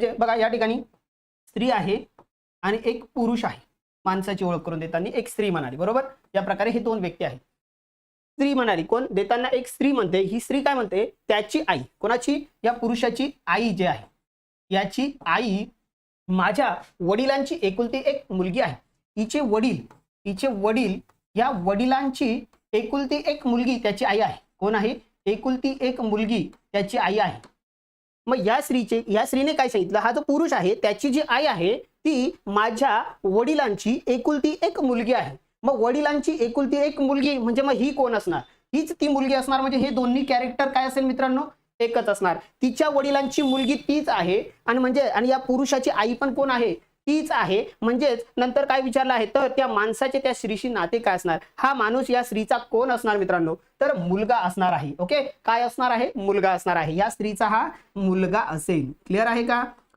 म्हणजे बघा या ठिकाणी स्त्री आहे आणि एक पुरुष आहे, माणसाची ओळख करून देताना एक स्त्री म्हणाली, बरोबर. या प्रकारे हे दोन व्यक्ती आहेत. स्त्री म्हणाली, कोण देताना एक स्त्री म्हणते, ही स्त्री काय म्हणते, त्याची आई, कोणाची, या पुरुषाची आई जे आहे, याची आई माझ्या वडिलांची एकुलती एक मुलगी आहे. हिचे वडील या वडिलांची एकुलती एक मुलगी त्याची आई आहे. कोण आहे, एकुलती एक मुलगी त्याची आई आहे. मग या स्त्रीने काय सांगितलं, हा जो पुरुष आहे त्याची जी आई आहे ती माझ्या वडिलांची एकुलती एक मुलगी आहे. मग वडिलांची एकुलती एक मुलगी म्हणजे मग ही कोण असणार, हीच ती मुलगी असणार. म्हणजे हे दोन्ही कॅरेक्टर काय असेल मित्रांनो, एकच असणार. तिच्या वडिलांची मुलगी तीच आहे आणि या पुरुषाची आई पण कोण आहे, तीच आहे. म्हणजेच नंतर काय विचारलं आहे, तर त्या माणसाचे त्या स्त्रीशी नाते काय असणार, हा माणूस या स्त्रीचा कोण असणार मित्रांनो, तर मुलगा असणार आहे. ओके, काय असणार आहे, मुलगा असणार आहे. या स्त्रीचा हा मुलगा असेल. क्लिअर आहे का?